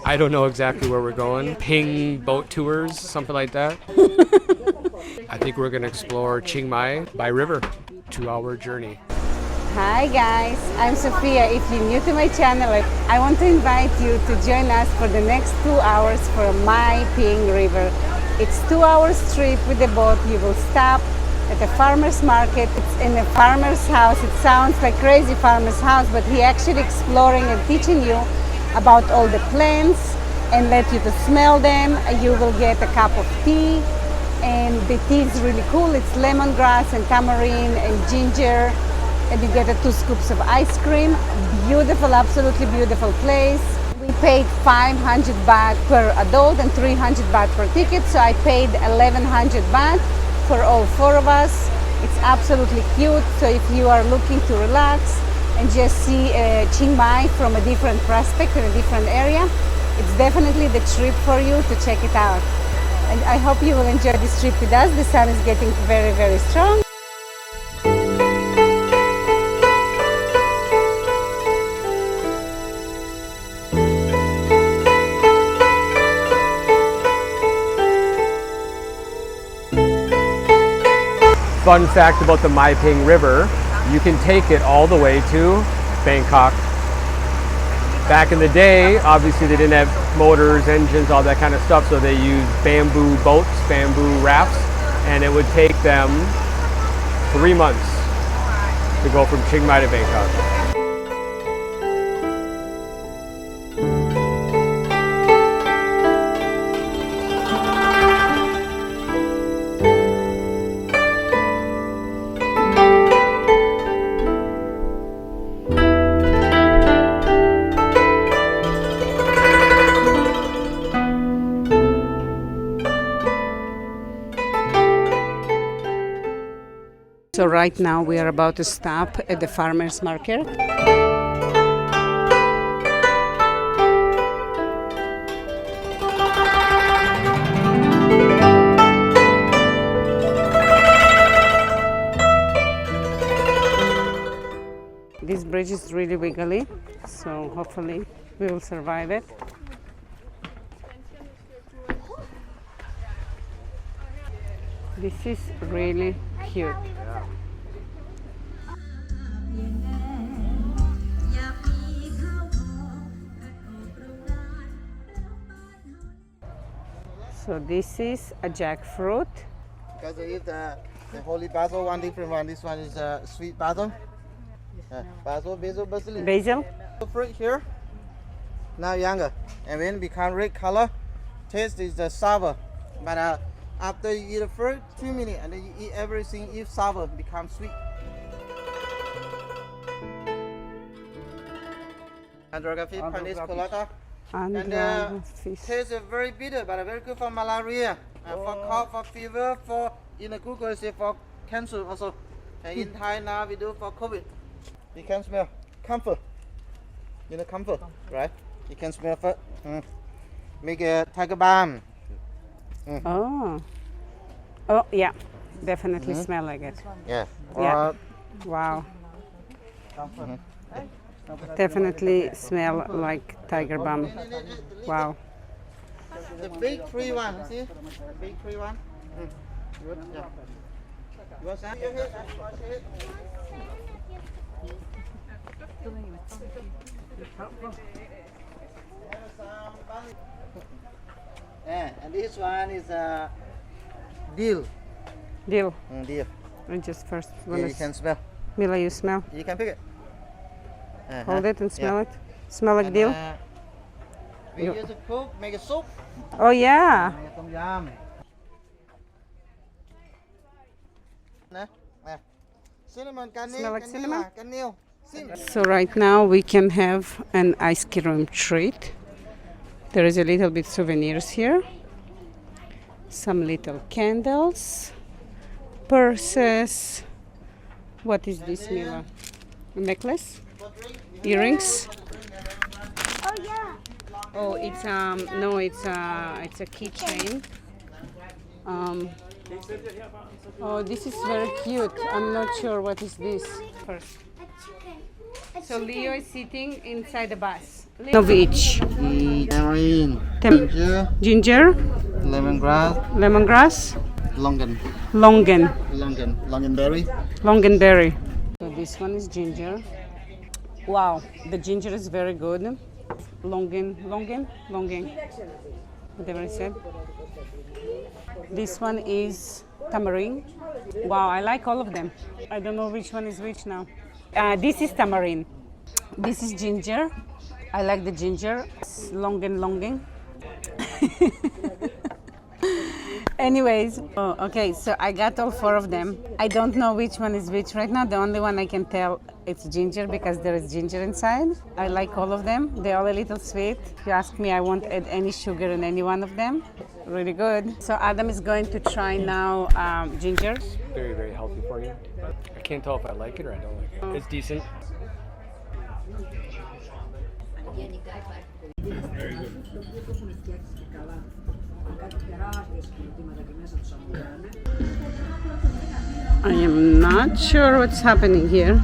I don't know exactly where we're going. Ping boat tours, something like that. I think we're going to explore Chiang Mai by river. 2-hour journey. Hi guys, I'm Sofya. If you're new to my channel, I want to invite you to join us for the next 2 hours for Mae Ping River. It's 2 hours trip with the boat. You will stop at a farmer's market. It's in a farmer's house. It sounds like crazy farmer's house, but he actually exploring and teaching you about all the plants and let you to smell them. You will get a cup of tea, and the tea is really cool. It's lemongrass and tamarind and ginger. And you get 2 scoops of ice cream. Beautiful, absolutely beautiful place. We paid 500 baht per adult and 300 baht per ticket, so I paid 1100 baht for all 4 of us. It's absolutely cute, so if you are looking to relax and just see Chiang Mai from a different perspective, in a different area, it's definitely the trip for you to check it out. And I hope you will enjoy this trip with us. The sun is getting very, very strong. Fun fact about the Mae Ping River, you can take it all the way to Bangkok. Back in the day, obviously they didn't have motors, engines, all that kind of stuff, so they used bamboo boats, bamboo rafts, and it would take them 3 months to go from Chiang Mai to Bangkok. So right now we are about to stop at the farmer's market. This bridge is really wiggly, so hopefully we will survive it. This is really cute. So this is a jackfruit. Because if the holy basil, one different one. This one is sweet basil. Basil, basil. Basil. The fruit here, now younger, and when it become red color, taste is sour. But after you eat the fruit, 2 minutes, and then you eat everything. If sour, becomes sweet. Andrography, Panis colata. And taste is very bitter, but very good for malaria, for cough, for fever, for in the Google say for cancer also. And in Thai now we do for COVID. You can smell comfort. You know comfort, right? You can smell first. Make a tiger balm. Oh, yeah, definitely smell like it. Yeah. Yeah. Wow. Definitely smell like tiger balm. Wow. The big tree one, see? Big tree one. Good. Yeah. You want some? Yeah, and this one is dill. Dill. Dill. I just first Yeah, you can smell. Mila, you smell. You can pick it. Hold it and smell it. Smell like dill. We use to cook, make a soup. Oh yeah. Make tom yum. Cinnamon, Smell like cinnamon? Canil. So right now we can have an ice cream treat. There is a little bit souvenirs here. Some little candles, purses. What is this, Mila? A necklace? Earrings? Oh yeah. Oh, it's no, it's a keychain. Oh, this is very cute. I'm not sure what is this. First. A chicken. So Leo is sitting inside the bus. Of each. Tamarind, Tam- ginger, Ginger, lemongrass, lemongrass, longan, longanberry. longanberry. So this one is ginger. Wow, the ginger is very good. Longan, whatever I said. This one is tamarind. Wow, I like all of them. I don't know which one is which now. This is tamarind. This is ginger. I like the ginger. It's longan. Anyways, okay, so I got all 4 of them. I don't know which one is which right now. The only one I can tell it's ginger because there is ginger inside. I like all of them. They're all a little sweet. If you ask me, I won't add any sugar in any one of them. Really good. So Adam is going to try now ginger. Very, very healthy for you. I can't tell if I like it or I don't like it. It's decent. I am not sure what's happening here.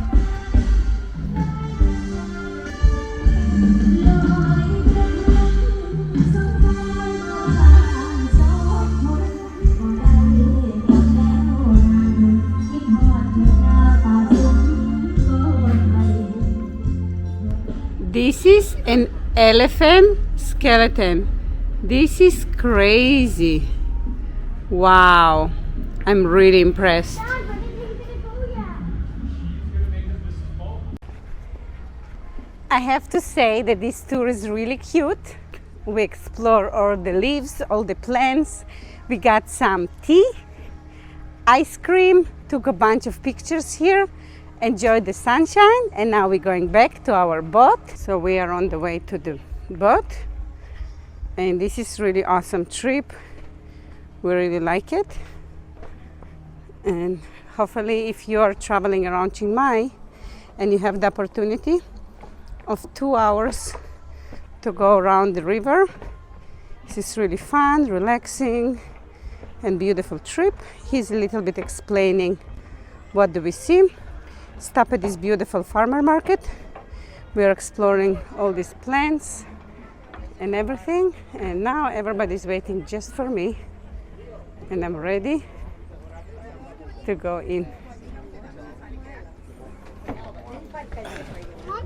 This is an elephant skeleton. This is crazy. Wow, I'm really impressed. I have to say that this tour is really cute. We explore all the leaves, all the plants. We got some tea, ice cream, took a bunch of pictures here, enjoyed the sunshine, and now we're going back to our boat. So we are on the way to the boat. And this is really awesome trip. We really like it. And hopefully if you are traveling around Chiang Mai and you have the opportunity of 2 hours to go around the river, this is really fun, relaxing, and beautiful trip. He's a little bit explaining what do we see. Stop at this beautiful farmer market. We are exploring all these plants and everything, and now everybody's waiting just for me, and I'm ready to go in. I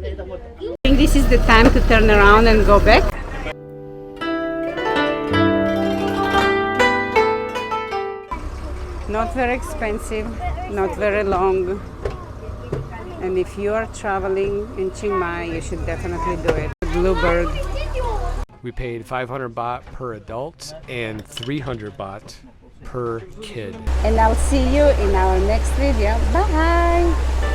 think this is the time to turn around and go back. Not very expensive, not very long. And if you are traveling in Chiang Mai, you should definitely do it. Bluebird. We paid 500 baht per adult and 300 baht per kid. And I'll see you in our next video. Bye!